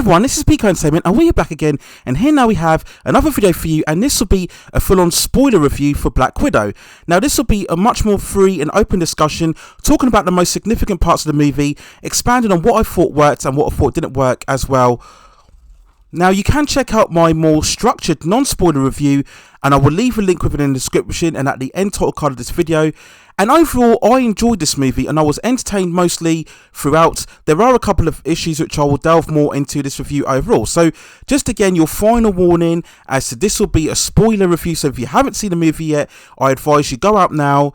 everyone, this is Pico Entertainment and we're back again, and here now we have another video for you, and this will be a full-on spoiler review for Black Widow. Now this will be a much more free and open discussion, talking about the most significant parts of the movie, expanding on what I thought worked and what I thought didn't work as well. Now you can check out my more structured non-spoiler review, and I will leave a link within the description and at the end title card of this video. And overall, I enjoyed this movie and I was entertained mostly throughout. There are a couple of issues which I will delve more into this review overall. So just again, your final warning as to this will be a spoiler review. So if you haven't seen the movie yet, I advise you go out now,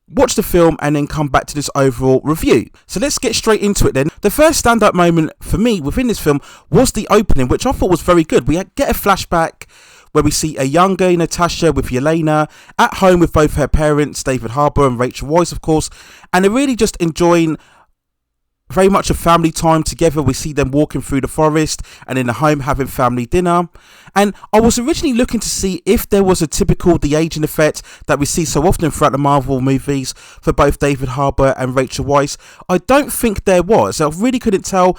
watch the film, and then come back to this overall review. So let's get straight into it then. The first standout moment for me within this film was the opening, which I thought was very good. We get a flashback where we see a younger Natasha with Yelena at home with both her parents, David Harbour and Rachel Weisz, of course, and they're really just enjoying very much a family time together. We see them walking through the forest and in the home having family dinner. And I was originally looking to see if there was a typical de-aging effect that we see so often throughout the Marvel movies for both David Harbour and Rachel Weisz. I don't think there was. I really couldn't tell.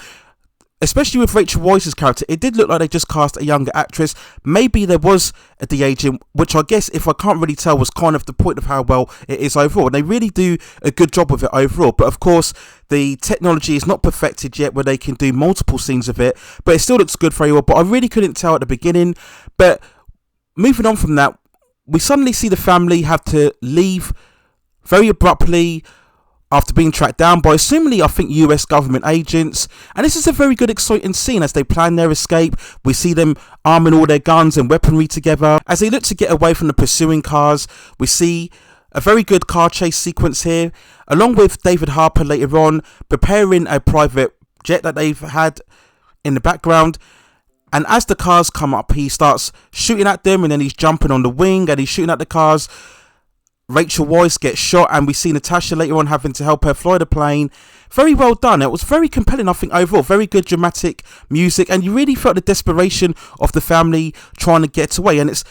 Especially with Rachel Weisz's character, it did look like they just cast a younger actress. Maybe there was a de-aging, which I guess, if I can't really tell, was kind of the point of how well it is overall. And they really do a good job with it overall. But of course, the technology is not perfected yet where they can do multiple scenes of it. But it still looks good very well. But I really couldn't tell at the beginning. But moving on from that, we suddenly see the family have to leave very abruptly after being tracked down by, assumingly, I think, US government agents. And this is a very good, exciting scene as they plan their escape. We see them arming all their guns and weaponry together as they look to get away from the pursuing cars. We see a very good car chase sequence here, along with David Harbour later on preparing a private jet that they've had in the background. And as the cars come up, he starts shooting at them, and then he's jumping on the wing and he's shooting at the cars. Rachel Weisz gets shot, and we see Natasha later on having to help her fly the plane. Very well done. It was very compelling, I think, overall. Very good dramatic music, and you really felt the desperation of the family trying to get away. And it's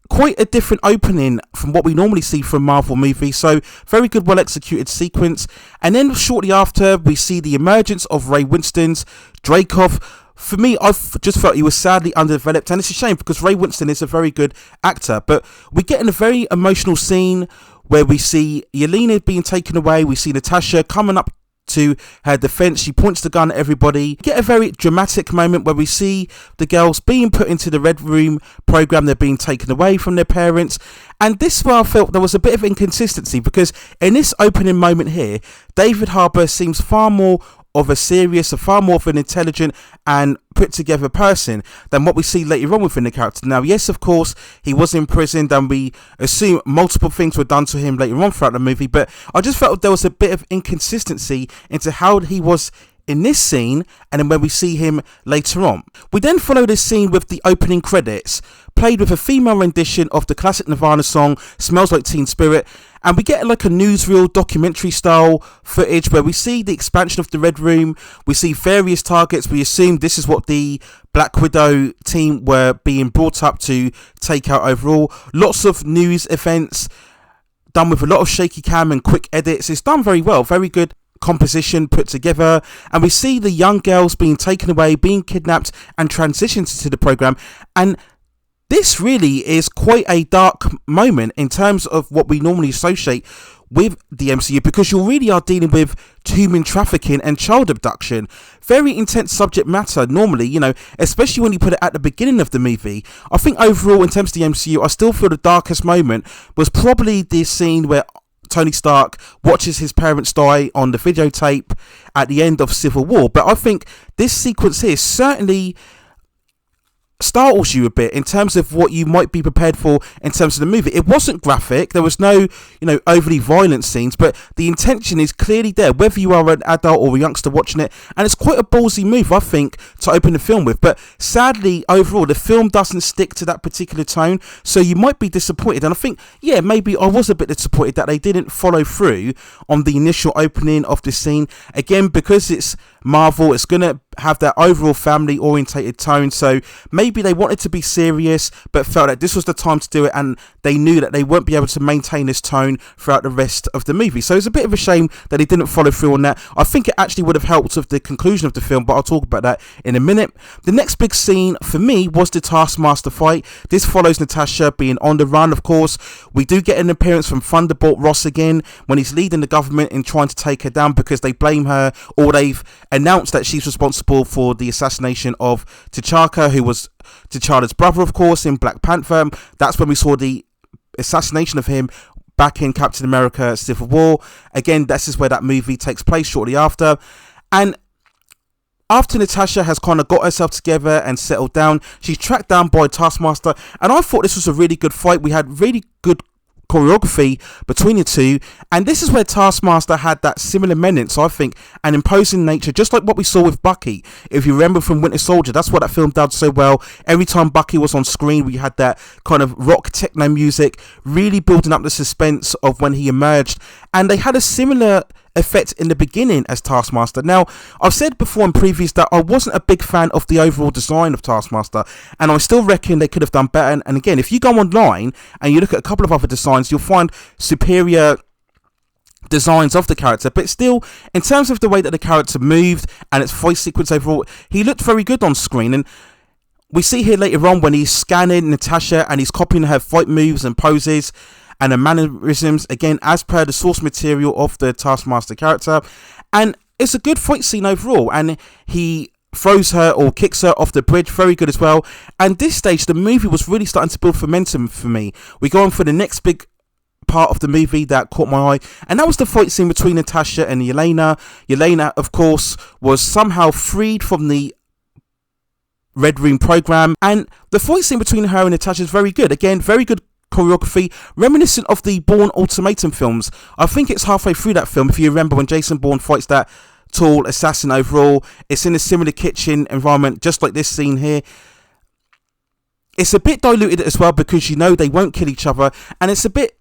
quite a different opening from what we normally see from Marvel movies. So very good, well executed sequence. And then shortly after, we see the emergence of Ray Winstone's Dreykov. For me, I've just felt he was sadly underdeveloped, and it's a shame because Ray Winstone is a very good actor. But we get in a very emotional scene where we see Yelena being taken away. We see Natasha coming up to her defense. She points the gun at everybody. We get a very dramatic moment where we see the girls being put into the Red Room program. They're being taken away from their parents. And this is where I felt there was a bit of inconsistency, because in this opening moment here, David Harbour seems far more of a serious, far more of an intelligent and put together person than what we see later on within the character. Now, yes, of course, he was imprisoned, and we assume multiple things were done to him later on throughout the movie, but I just felt there was a bit of inconsistency into how he was in this scene and then when we see him later on. We then follow this scene with the opening credits, played with a female rendition of the classic Nirvana song Smells Like Teen Spirit, and we get like a newsreel documentary style footage where we see the expansion of the Red Room. We see various targets. We assume this is what the Black Widow team were being brought up to take out overall. Lots of news events done with a lot of shaky cam and quick edits. It's done very well, very good composition put together, and we see the young girls being taken away, being kidnapped and transitioned to the program. And this really is quite a dark moment in terms of what we normally associate with the MCU, because you really are dealing with human trafficking and child abduction. Very intense subject matter normally, you know, especially when you put it at the beginning of the movie. I think overall, in terms of the MCU, I still feel the darkest moment was probably this scene where Tony Stark watches his parents die on the videotape at the end of Civil War. But I think this sequence here certainly startles you a bit in terms of what you might be prepared for in terms of the movie. It wasn't graphic, there was no, overly violent scenes, but the intention is clearly there, whether you are an adult or a youngster watching it, and it's quite a ballsy move, I think, to open the film with. But sadly, overall, the film doesn't stick to that particular tone, so you might be disappointed. And I think, yeah, maybe I was a bit disappointed that they didn't follow through on the initial opening of the scene. Again, because it's Marvel, it's going to have that overall family orientated tone. So maybe they wanted to be serious but felt that this was the time to do it, and they knew that they won't be able to maintain this tone throughout the rest of the movie. So it's a bit of a shame that they didn't follow through on that. I think it actually would have helped with the conclusion of the film, but I'll talk about that in a minute. The next big scene for me was the Taskmaster fight. This follows Natasha being on the run. Of course, we do get an appearance from Thunderbolt Ross again when he's leading the government in trying to take her down, because they blame her, or they've announced that she's responsible for the assassination of T'Chaka, who was T'Challa's brother, of course, in Black Panther. That's when we saw the assassination of him back in Captain America Civil War. Again, this is where that movie takes place shortly after. And after Natasha has kind of got herself together and settled down, she's tracked down by Taskmaster, and I thought this was a really good fight. We had really good choreography between the two, and this is where Taskmaster had that similar menace, I think, and imposing nature, just like what we saw with Bucky. If you remember from Winter Soldier, that's what that film did so well. Every time Bucky was on screen, we had that kind of rock techno music, really building up the suspense of when he emerged, and they had a similar effect in the beginning as Taskmaster. Now, I've said before in previews that I wasn't a big fan of the overall design of Taskmaster, and I still reckon they could have done better. And again, if you go online and you look at a couple of other designs, you'll find superior designs of the character, but still, in terms of the way that the character moved and its voice sequence overall, he looked very good on screen. And we see here later on when he's scanning Natasha and he's copying her fight moves and poses and her mannerisms, again, as per the source material of the Taskmaster character. And it's a good fight scene overall, and he throws her or kicks her off the bridge, very good as well. And this stage, the movie was really starting to build momentum for me. We go on for the next big part of the movie that caught my eye, and that was the fight scene between Natasha and Yelena. Yelena, of course, was somehow freed from the Red Room program, and the fight scene between her and Natasha is very good. Again, very good choreography, reminiscent of the Bourne Ultimatum films. I think it's halfway through that film, if you remember, when Jason Bourne fights that tall assassin overall. It's in a similar kitchen environment, just like this scene here. It's a bit diluted as well, because you know they won't kill each other, and it's a bit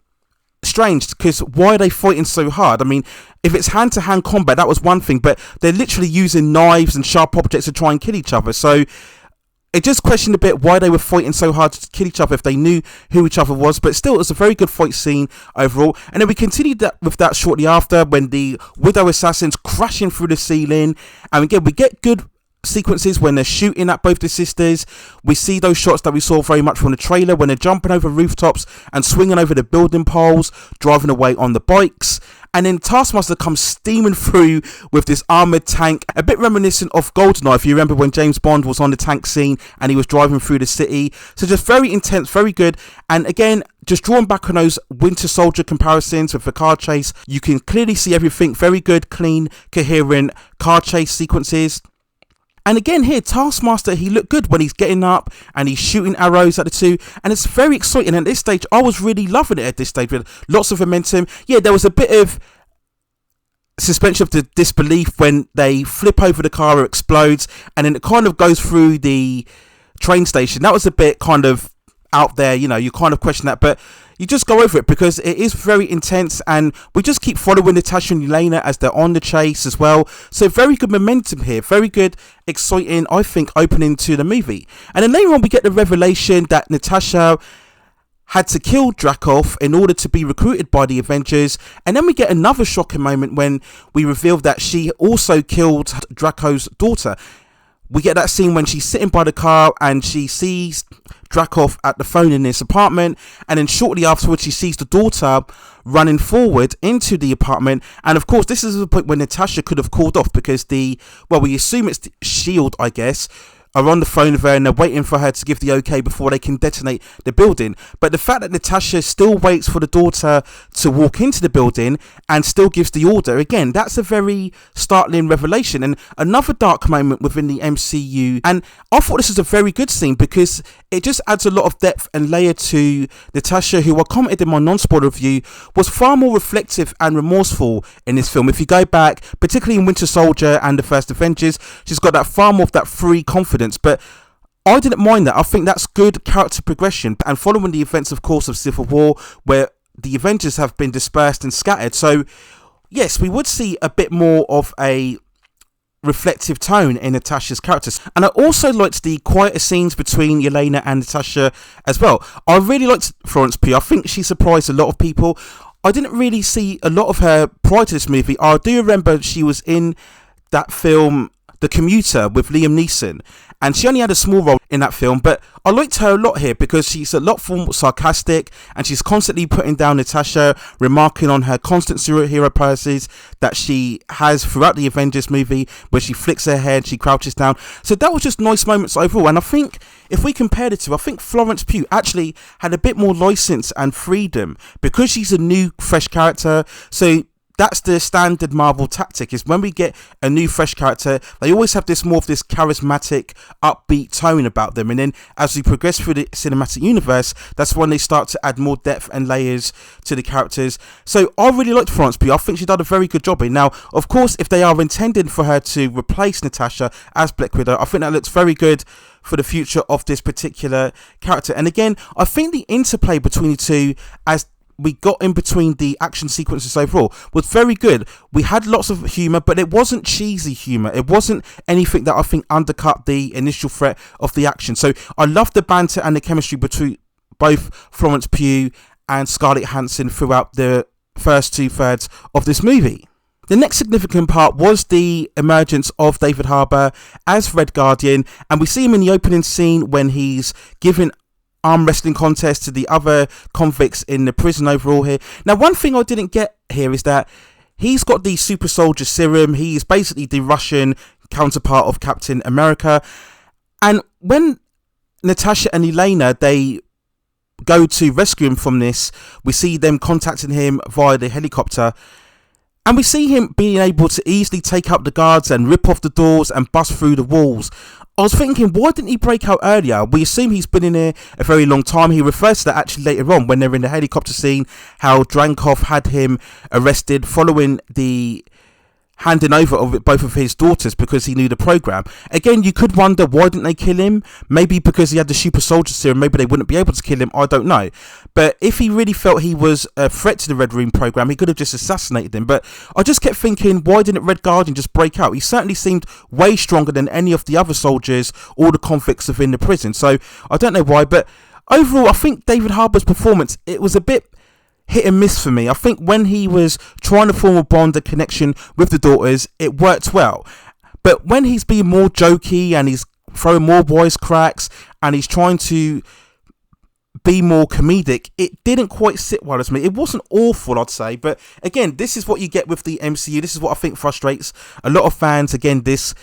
strange because why are they fighting so hard? I mean, if it's hand-to-hand combat, that was one thing, but they're literally using knives and sharp objects to try and kill each other. So it just questioned a bit why they were fighting so hard to kill each other if they knew who each other was. But still, it was a very good fight scene overall. And then we continued with that shortly after, when the Widow assassins crashing through the ceiling. And again, we get good sequences when they're shooting at both the sisters. We see those shots that we saw very much from the trailer, when they're jumping over rooftops and swinging over the building poles, driving away on the bikes. And then Taskmaster comes steaming through with this armoured tank, a bit reminiscent of GoldenEye, if you remember when James Bond was on the tank scene and he was driving through the city. So just very intense, very good. And again, just drawing back on those Winter Soldier comparisons with the car chase, you can clearly see everything. Very good, clean, coherent car chase sequences. And again here, Taskmaster, he looked good when he's getting up and he's shooting arrows at the two. And it's very exciting. At this stage, I was really loving it at this stage, with lots of momentum. Yeah, there was a bit of suspension of the disbelief when they flip over the car, it explodes, and then it kind of goes through the train station. That was a bit kind of out there, you know, you kind of question that, but you just go over it because it is very intense, and we just keep following Natasha and Yelena as they're on the chase as well. So very good momentum here, very good, exciting, I think, opening to the movie. And then later on we get the revelation that Natasha had to kill Dreykov in order to be recruited by the Avengers. And then we get another shocking moment when we reveal that she also killed Draco's daughter. We get that scene when she's sitting by the car and she sees Dreykov at the phone in his apartment, and then shortly afterwards she sees the daughter running forward into the apartment. And of course, this is the point when Natasha could have called off, because we assume it's the SHIELD, I guess, are on the phone with her and they're waiting for her to give the okay before they can detonate the building. But the fact that Natasha still waits for the daughter to walk into the building and still gives the order, again, that's a very startling revelation and another dark moment within the MCU. And I thought this was a very good scene because it just adds a lot of depth and layer to Natasha, who I commented in my non-spoiler review was far more reflective and remorseful in this film. If you go back, particularly in Winter Soldier and the First Avengers, she's got that far more of that free confidence. But I didn't mind that. I think that's good character progression. And following the events, of course, of Civil War, where the Avengers have been dispersed and scattered. So, yes, we would see a bit more of a reflective tone in Natasha's characters. And I also liked the quieter scenes between Yelena and Natasha as well. I really liked Florence Pugh. I think she surprised a lot of people. I didn't really see a lot of her prior to this movie. I do remember she was in that film The Commuter with Liam Neeson, and she only had a small role in that film, but I liked her a lot here because she's a lot more sarcastic, and she's constantly putting down Natasha, remarking on her constant superhero poses that she has throughout the Avengers movie, where she flicks her head, she crouches down. So that was just nice moments overall, and I think if we compared it to, I think Florence Pugh actually had a bit more license and freedom because she's a new, fresh character. So that's the standard Marvel tactic, is when we get a new fresh character, they always have this more of this charismatic, upbeat tone about them, and then as we progress through the cinematic universe, that's when they start to add more depth and layers to the characters. So I really liked Florence Pugh. I think she did a very good job in. Now, of course, if they are intending for her to replace Natasha as Black Widow, I think that looks very good for the future of this particular character. And again, I think the interplay between the two, as we got in between the action sequences overall, was very good. We had lots of humour, but it wasn't cheesy humour. It wasn't anything that I think undercut the initial threat of the action. So I loved the banter and the chemistry between both Florence Pugh and Scarlett Johansson throughout the first 2/3 of this movie. The next significant part was the emergence of David Harbour as Red Guardian, and we see him in the opening scene when he's giving arm wrestling contest to the other convicts in the prison overall here. Now, one thing I didn't get here is that he's got the super soldier serum. He's basically the Russian counterpart of Captain America. And when Natasha and Yelena, they go to rescue him from this, we see them contacting him via the helicopter. And we see him being able to easily take up the guards and rip off the doors and bust through the walls. I was thinking, why didn't he break out earlier? We assume he's been in here a very long time. He refers to that actually later on when they're in the helicopter scene, how Drankov had him arrested following the handing over of both of his daughters because he knew the program. Again, you could wonder, why didn't they kill him? Maybe because he had the super soldier serum, maybe they wouldn't be able to kill him, I don't know. But if he really felt he was a threat to the Red Room program, he could have just assassinated him. But I just kept thinking, why didn't Red Guardian just break out? He certainly seemed way stronger than any of the other soldiers or the convicts within the prison. So I don't know why, but overall I think David Harbour's performance, it was a bit hit and miss for me. I think when he was trying to form a bond, a connection with the daughters, it worked well. But when he's being more jokey and he's throwing more wisecracks and he's trying to be more comedic, it didn't quite sit well with me. It wasn't awful, I'd say, but again, this is what you get with the MCU. This is what I think frustrates a lot of fans. Again, this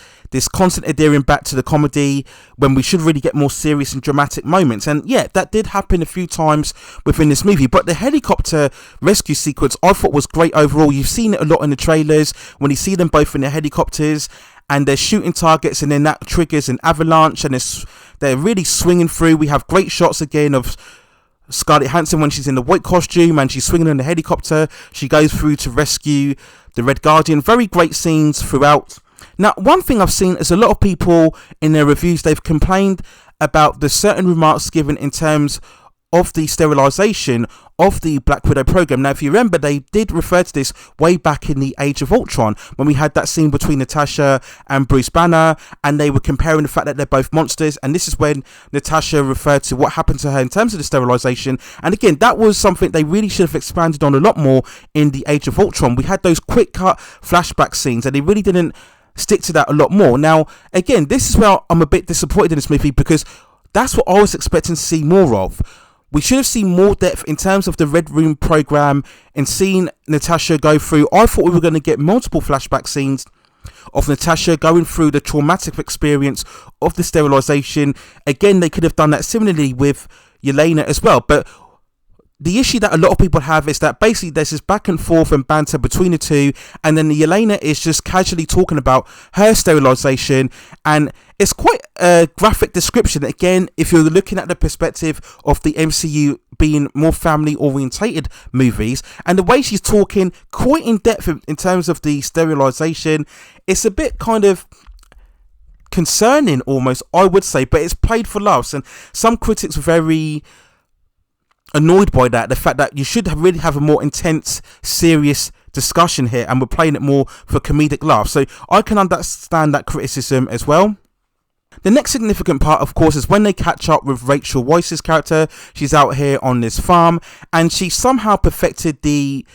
constant adhering back to the comedy when we should really get more serious and dramatic moments. And yeah, that did happen a few times within this movie, but the helicopter rescue sequence I thought was great overall. You've seen it a lot in the trailers when you see them both in their helicopters and they're shooting targets, and then that triggers an avalanche and they're really swinging through. We have great shots again of Scarlett Johansson when she's in the white costume and she's swinging in the helicopter. She goes through to rescue the Red Guardian. Very great scenes throughout. Now, one thing I've seen is a lot of people in their reviews, they've complained about the certain remarks given in terms of the sterilization of the Black Widow program. Now, if you remember, they did refer to this way back in the Age of Ultron when we had that scene between Natasha and Bruce Banner, and they were comparing the fact that they're both monsters, and this is when Natasha referred to what happened to her in terms of the sterilization. And again, that was something they really should have expanded on a lot more in the Age of Ultron. We had those quick cut flashback scenes and they really didn't stick to that a lot more. Now, again, this is where I'm a bit disappointed in this movie because that's what I was expecting to see more of. We should have seen more depth in terms of the Red Room program and seeing Natasha go through. I thought we were going to get multiple flashback scenes of Natasha going through the traumatic experience of the sterilization. Again, they could have done that similarly with Yelena as well. But the issue that a lot of people have is that basically there's this back and forth and banter between the two, and then Yelena is just casually talking about her sterilization, and it's quite a graphic description. Again, if you're looking at the perspective of the MCU being more family orientated movies, and the way she's talking quite in depth in terms of the sterilization, it's a bit kind of concerning almost, I would say, but it's played for laughs, and some critics were very annoyed by that, the fact that you should really have a more intense, serious discussion here and we're playing it more for comedic laugh. So I can understand that criticism as well. The next significant part, of course, is when they catch up with Rachel Weisz's character. She's out here on this farm and she somehow perfected the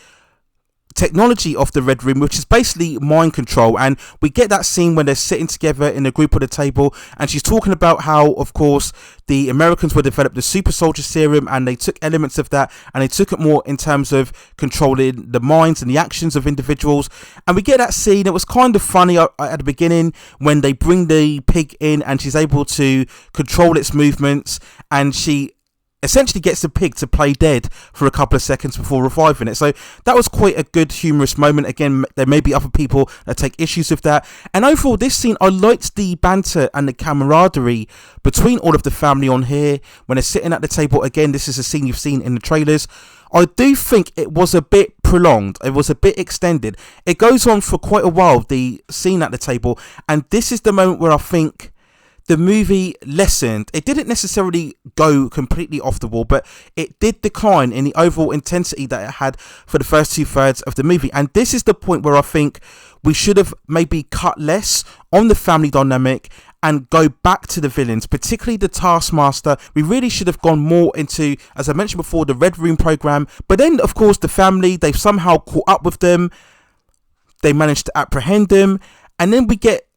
technology of the Red Room, which is basically mind control, and we get that scene when they're sitting together in a group at the table and she's talking about how, of course, the Americans were developed the super soldier serum and they took elements of that and they took it more in terms of controlling the minds and the actions of individuals. And we get that scene. It was kind of funny at the beginning when they bring the pig in and she's able to control its movements, and she essentially gets the pig to play dead for a couple of seconds before reviving it. So that was quite a good humorous moment. Again, there may be other people that take issues with that. And overall, this scene, I liked the banter and the camaraderie between all of the family on here when they're sitting at the table. Again, this is a scene you've seen in the trailers. I do think it was a bit prolonged. It was a bit extended. It goes on for quite a while, the scene at the table. And this is the moment where I think the movie lessened. It didn't necessarily go completely off the wall, but it did decline in the overall intensity that it had for the first 2/3 of the movie. And this is the point where I think we should have maybe cut less on the family dynamic and go back to the villains, particularly the Taskmaster. We really should have gone more into, as I mentioned before, the Red Room program. But then, of course, the family, they've somehow caught up with them. They managed to apprehend them. And then we get,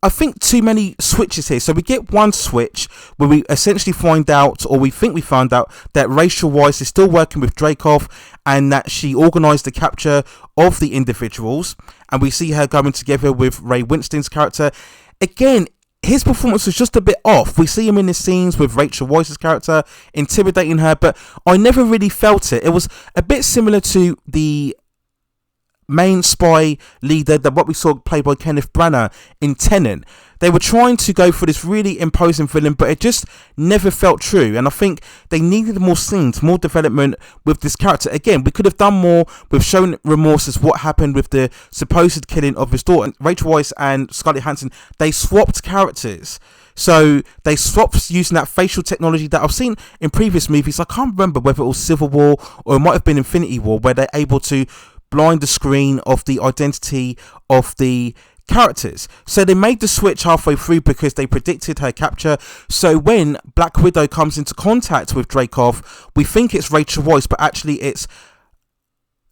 I think, too many switches here. So we get one switch where we essentially find out, or we think we found out, that Rachel Weisz is still working with Dreykov and that she organised the capture of the individuals. And we see her going together with Ray Winstone's character. Again, his performance was just a bit off. We see him in the scenes with Rachel Weisz's character, intimidating her, but I never really felt it. It was a bit similar to the main spy leader, that what we saw played by Kenneth Branagh in Tenet. They were trying to go for this really imposing villain, but it just never felt true. And I think they needed more scenes, more development with this character. Again, we could have done more with showing remorse as what happened with the supposed killing of his daughter. Rachel Weisz and Scarlett Johansson, they swapped characters. So they swapped using that facial technology that I've seen in previous movies. I can't remember whether it was Civil War or it might have been Infinity War, where they're able to blind the screen of the identity of the characters. So they made the switch halfway through because they predicted her capture. So when Black Widow comes into contact with Dreykov, we think it's Rachel Weisz, but actually it's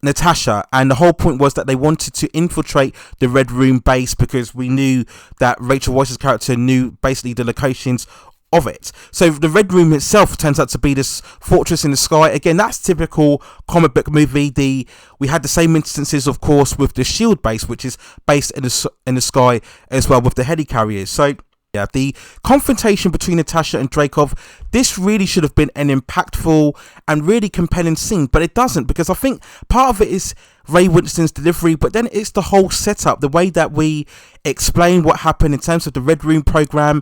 Natasha. And the whole point was that they wanted to infiltrate the Red Room base because we knew that Rachel Weisz's character knew basically the locations of it. So the Red Room itself turns out to be this fortress in the sky. Again, that's typical comic book movie. We had the same instances, of course, with the Shield base, which is based in the sky as well, with the helicarriers. So yeah, the confrontation between Natasha and Dreykov, this really should have been an impactful and really compelling scene, but it doesn't, because I think part of it is Ray Winstone's delivery, but then it's the whole setup, the way that we explain what happened in terms of the Red Room program.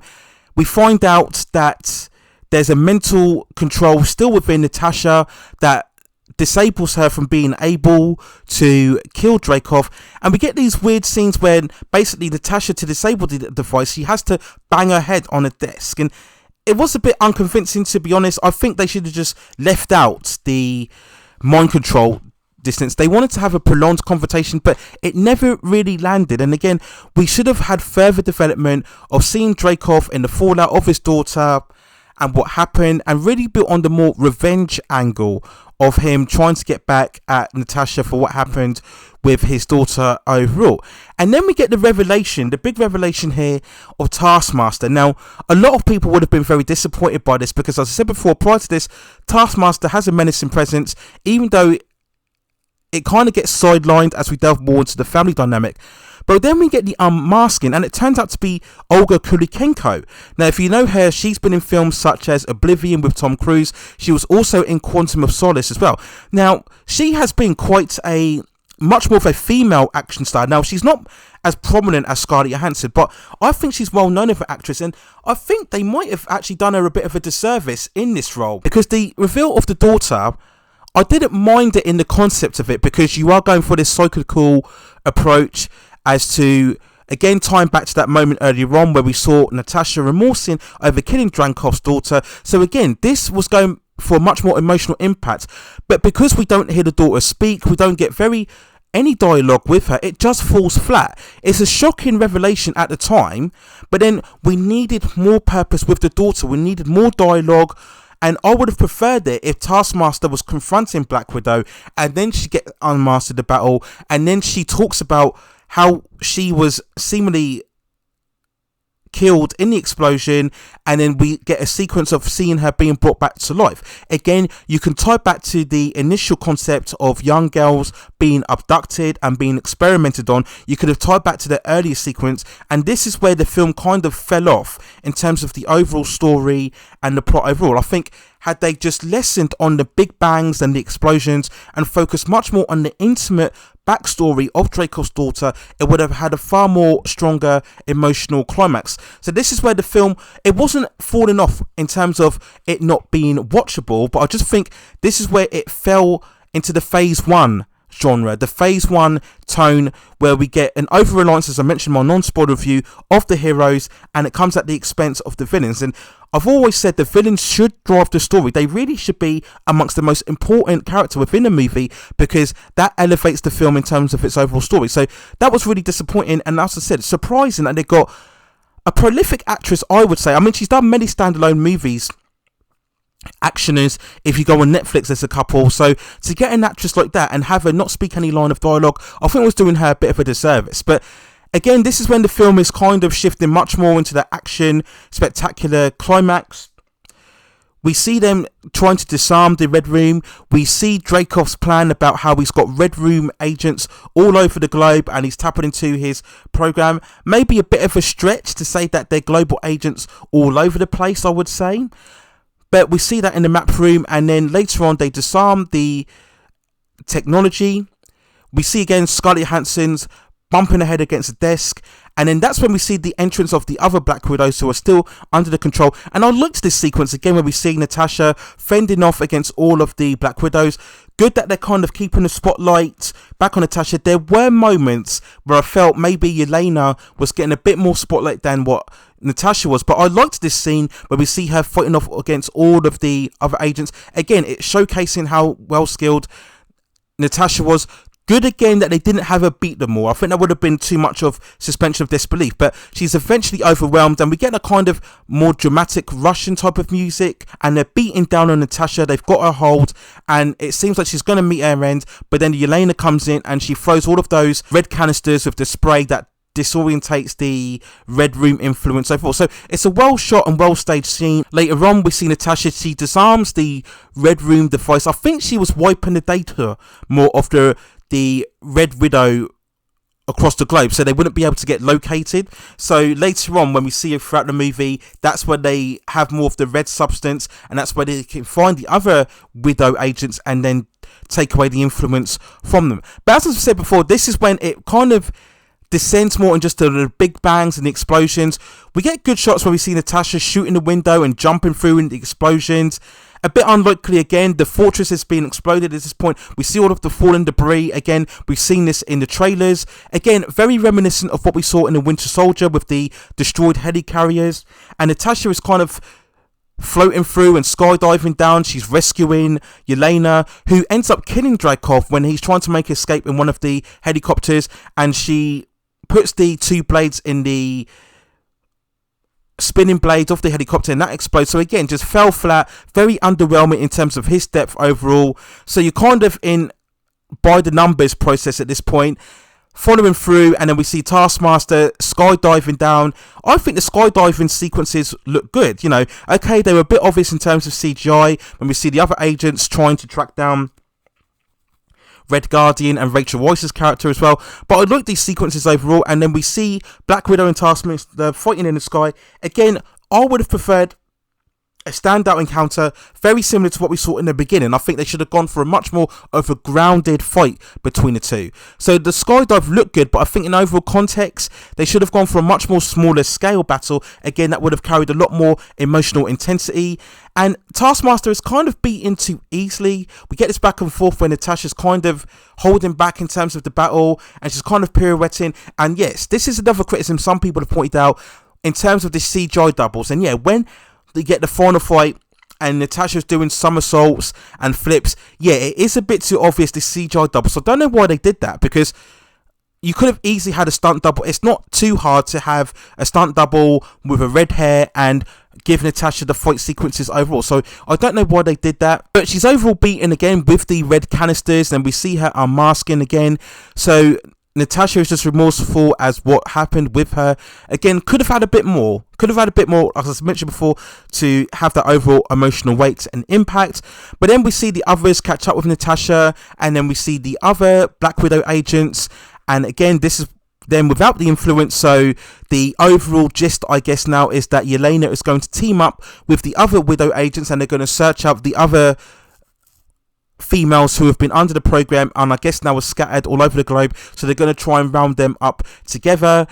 We find out that there's a mental control still within Natasha that disables her from being able to kill Dreykov, and we get these weird scenes where basically Natasha, to disable the device, she has to bang her head on a desk, and it was a bit unconvincing, to be honest. I think they should have just left out the mind control distance. They wanted to have a prolonged confrontation, but it never really landed. And again, we should have had further development of seeing Dreykov in the fallout of his daughter and what happened, and really built on the more revenge angle of him trying to get back at Natasha for what happened with his daughter overall. And then we get the revelation, the big revelation here of Taskmaster. Now, a lot of people would have been very disappointed by this because, as I said before, prior to this, Taskmaster has a menacing presence, even though it kind of gets sidelined as we delve more into the family dynamic. But then we get the unmasking, and it turns out to be Olga Kurylenko. Now, if you know her, she's been in films such as Oblivion with Tom Cruise. She was also in Quantum of Solace as well. Now, she has been much more of a female action star. Now, she's not as prominent as Scarlett Johansson, but I think she's well known as an actress, and I think they might have actually done her a bit of a disservice in this role, because the reveal of the daughter, I didn't mind it in the concept of it, because you are going for this cyclical approach as to, again, tying back to that moment earlier on where we saw Natasha remorsing over killing Drenkov's daughter. So again, this was going for a much more emotional impact, but because we don't hear the daughter speak, we don't get very any dialogue with her, it just falls flat. It's a shocking revelation at the time, but then we needed more purpose with the daughter. We needed more dialogue, and I would have preferred it if Taskmaster was confronting Black Widow and then she get unmastered the battle, and then she talks about how she was seemingly killed in the explosion, and then we get a sequence of seeing her being brought back to life. Again, you can tie back to the initial concept of young girls being abducted and being experimented on. You could have tied back to the earlier sequence, and this is where the film kind of fell off in terms of the overall story and the plot overall. I think had they just lessened on the big bangs and the explosions and focused much more on the intimate backstory of Dreykov's daughter, it would have had a far more stronger emotional climax. So this is where the film, it wasn't falling off in terms of it not being watchable, but I just think this is where it fell into the phase one genre, the phase one tone, where we get an over-reliance, as I mentioned in my non-spoiler review, of the heroes, and it comes at the expense of the villains. And I've always said the villains should drive the story. They really should be amongst the most important character within a movie, because that elevates the film in terms of its overall story. So that was really disappointing, and as I said, surprising that they got a prolific actress, I would say. I mean, she's done many standalone movies, actioners. If you go on Netflix, there's a couple. So to get an actress like that and have her not speak any line of dialogue, I think it was doing her a bit of a disservice. But again, this is when the film is kind of shifting much more into the action, spectacular climax. We see them trying to disarm the Red Room. We see Dreykov's plan about how he's got Red Room agents all over the globe and he's tapping into his program. Maybe a bit of a stretch to say that they're global agents all over the place, I would say. But we see that in the map room, and then later on they disarm the technology. We see again Scarlett Johansson's bumping her head against the desk, and then that's when we see the entrance of the other Black Widows who are still under the control. And I looked at this sequence again where we see Natasha fending off against all of the Black Widows. Good that they're kind of keeping the spotlight back on Natasha. There were moments where I felt maybe Yelena was getting a bit more spotlight than what Natasha was, but I liked this scene where we see her fighting off against all of the other agents. Again, it's showcasing how well skilled Natasha was. Good again that they didn't have her beat them all. I think that would have been too much of suspension of disbelief, but she's eventually overwhelmed, and we get a kind of more dramatic Russian type of music, and they're beating down on Natasha. They've got her hold, and it seems like she's going to meet her end, but then Yelena comes in and she throws all of those red canisters with the spray that disorientates the Red Room influence overall. So it's a well shot and well staged scene. Later on we see Natasha, she disarms the Red Room device. I think she was wiping the data more of the Red Widow across the globe, so they wouldn't be able to get located. So later on when we see her throughout the movie, that's where they have more of the red substance, and that's where they can find the other Widow agents and then take away the influence from them. But as I said before, this is when it kind of descends more on just the big bangs and the explosions. We get good shots where we see Natasha shooting the window and jumping through in the explosions. A bit unlikely again, the fortress is being exploded at this point. We see all of the fallen debris. Again, we've seen this in the trailers. Again, very reminiscent of what we saw in the Winter Soldier with the destroyed helicarriers. And Natasha is kind of floating through and skydiving down. She's rescuing Yelena, who ends up killing Dreykov when he's trying to make escape in one of the helicopters. And she puts the two blades in the spinning blades of the helicopter, and that explodes. So again, just fell flat, very underwhelming in terms of his depth overall. So you're kind of in by the numbers process at this point, following through, and then we see Taskmaster skydiving down. I think the skydiving sequences look good. You know, okay, they were a bit obvious in terms of CGI when we see the other agents trying to track down Red Guardian and Rachel Weisz's character as well, but I like these sequences overall. And then we see Black Widow and Taskmaster fighting in the sky. Again, I would have preferred a standout encounter very similar to what we saw in the beginning. I think they should have gone for a much more of a grounded fight between the two. So the skydive looked good, but I think in overall context they should have gone for a much more smaller scale battle. Again, that would have carried a lot more emotional intensity. And Taskmaster is kind of beaten too easily. We get this back and forth where Natasha's kind of holding back in terms of the battle, and she's kind of pirouetting. And yes, this is another criticism some people have pointed out in terms of the CGI doubles. And yeah, when they get the final fight and Natasha's doing somersaults and flips. Yeah, it is a bit too obvious, the CGI double. So I don't know why they did that, because you could have easily had a stunt double. It's not too hard to have a stunt double with a red hair and give Natasha the fight sequences overall. So I don't know why they did that. But she's overall beaten again with the red canisters, and we see her unmasking again. So Natasha is just remorseful as what happened with her. Again, could have had a bit more. As I mentioned before, to have that overall emotional weight and impact. But then we see the others catch up with Natasha, and then we see the other Black Widow agents. And again, this is them without the influence. So the overall gist, I guess, now is that Yelena is going to team up with the other Widow agents, and they're going to search out the other females who have been under the program, and I guess now are scattered all over the globe. So they're going to try and round them up together.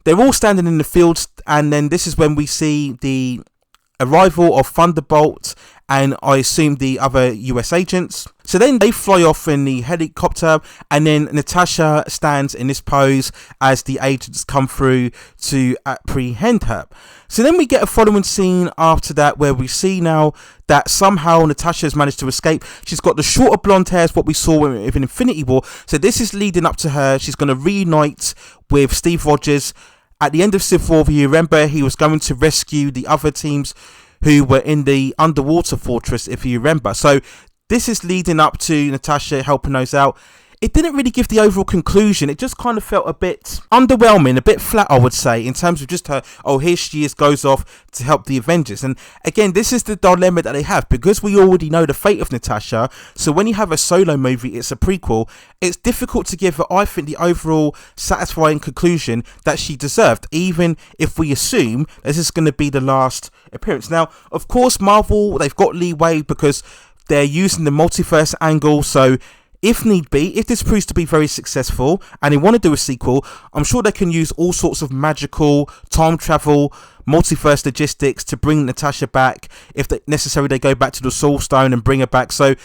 They're all standing in the fields, and then this is when we see the arrival of Thunderbolt and I assume the other US agents. So then they fly off in the helicopter, and then Natasha stands in this pose as the agents come through to apprehend her. So then we get a following scene after that, where we see now that somehow Natasha has managed to escape. She's got the shorter blonde hair, as what we saw in Infinity War. So this is leading up to her. She's going to reunite with Steve Rogers. At the end of Civil War, you remember he was going to rescue the other teams who were in the underwater fortress, if you remember. So this is leading up to Natasha helping those out. It didn't really give the overall conclusion. It just kind of felt a bit underwhelming, a bit flat, I would say, in terms of just her, oh, here she is, goes off to help the Avengers. And again, this is the dilemma that they have, because we already know the fate of Natasha. So when you have a solo movie, it's a prequel, it's difficult to give her, I think, the overall satisfying conclusion that she deserved, even if we assume this is going to be the last appearance. Now, of course, Marvel, they've got leeway because they're using the multiverse angle. So if need be, if this proves to be very successful and they want to do a sequel, I'm sure they can use all sorts of magical time travel, multiverse logistics to bring Natasha back. If necessary, they go back to the Soul Stone and bring her back. So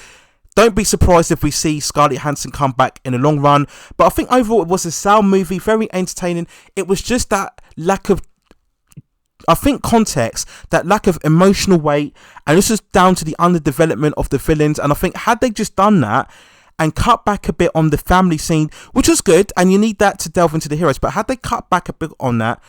don't be surprised if we see Scarlett Johansson come back in the long run. But I think overall it was a sound movie, very entertaining. It was just that lack of, I think, context, that lack of emotional weight, and this is down to the underdevelopment of the villains. And I think had they just done that and cut back a bit on the family scene, which was good, and you need that to delve into the heroes, but had they cut back a bit on that,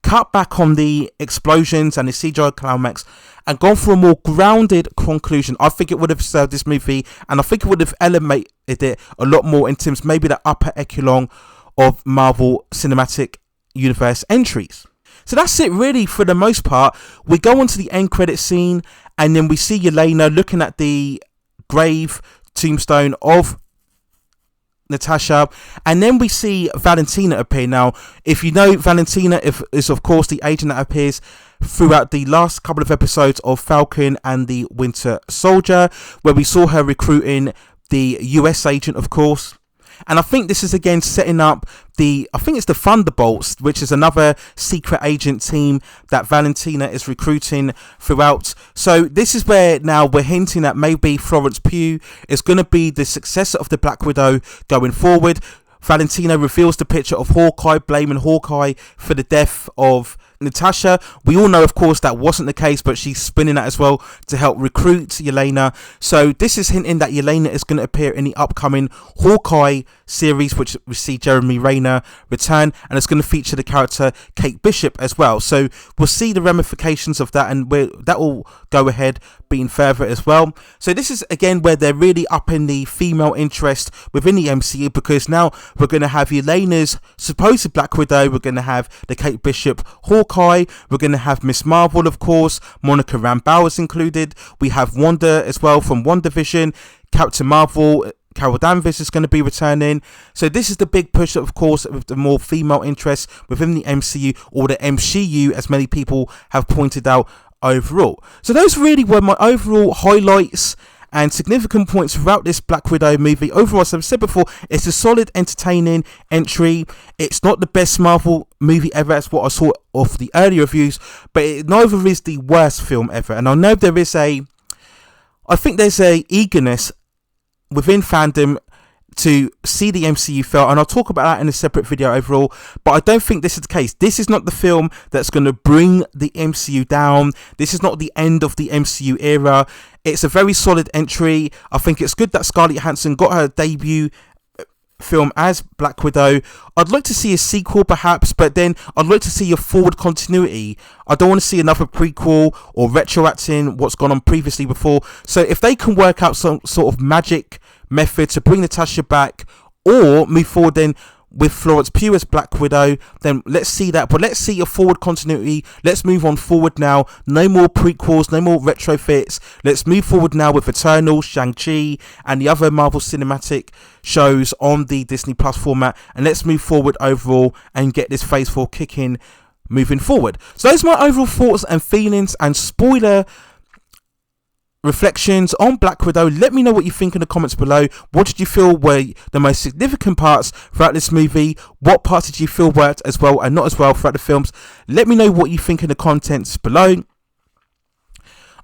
cut back on the explosions and the CGI climax, and gone for a more grounded conclusion, I think it would have served this movie, and I think it would have elevated it a lot more in terms maybe the upper echelon of Marvel Cinematic Universe entries. So that's it really for the most part. We go on to the end credit scene, and then we see Yelena looking at the grave tombstone of Natasha, and then we see Valentina appear. Now, if you know, Valentina is of course the agent that appears throughout the last couple of episodes of Falcon and the Winter Soldier, where we saw her recruiting the US agent, of course. And I think this is again setting up I think it's the Thunderbolts, which is another secret agent team that Valentina is recruiting throughout. So this is where now we're hinting that maybe Florence Pugh is going to be the successor of the Black Widow going forward. Valentina reveals the picture of Hawkeye, blaming Hawkeye for the death of Natasha. We all know, of course, that wasn't the case, but she's spinning that as well to help recruit Yelena. So this is hinting that Yelena is going to appear in the upcoming Hawkeye series, which we see Jeremy Renner return, and it's going to feature the character Kate Bishop as well. So we'll see the ramifications of that, and that will go ahead being further as well. So this is again where they're really upping the female interest within the MCU, because now we're going to have Yelena's supposed Black Widow, we're going to have the Kate Bishop Hawkeye, we're going to have Miss Marvel, of course, Monica Rambeau is included, we have Wanda as well from WandaVision, Captain Marvel, Carol Danvers is going to be returning. So this is the big push, of course, with the more female interest within the MCU, or the MCU as many people have pointed out overall. So those really were my overall highlights and significant points throughout this Black Widow movie. Overall, as I've said before, it's a solid, entertaining entry. It's not the best Marvel movie ever, that's what I saw of the earlier reviews, but it neither is the worst film ever. And I know there is I think there's a eagerness within fandom to see the MCU fail, and I'll talk about that in a separate video overall, but I don't think this is the case. This is not the film that's going to bring the MCU down. This is not the end of the MCU era. It's a very solid entry. I think it's good that Scarlett Johansson got her debut film as Black Widow. I'd like to see a sequel perhaps, but then I'd like to see a forward continuity. I don't want to see another prequel or retroacting what's gone on previously before. So if they can work out some sort of magic method to bring Natasha back or move forward then with Florence Pugh as Black Widow, then let's see that. But let's see a forward continuity. Let's move on forward now. No more prequels, no more retrofits. Let's move forward now with Eternals, Shang-Chi, and the other Marvel Cinematic shows on the Disney Plus format. And let's move forward overall and get this Phase 4 kicking moving forward. So those are my overall thoughts and feelings and spoiler reflections on Black Widow. Let me know what you think in the comments below. What did you feel were the most significant parts throughout this movie? What parts did you feel worked as well and not as well throughout the films? Let me know what you think in the comments below.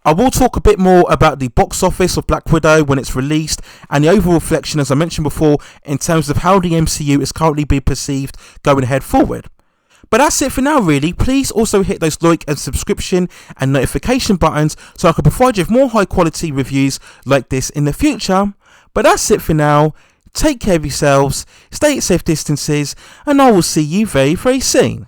I will talk a bit more about the box office of Black Widow when it's released and the overall reflection, as I mentioned before, in terms of how the MCU is currently being perceived going ahead forward. But that's it for now really. Please also hit those like and subscription and notification buttons so I can provide you with more high quality reviews like this in the future. But that's it for now. Take care of yourselves, stay at safe distances, and I will see you very, very soon.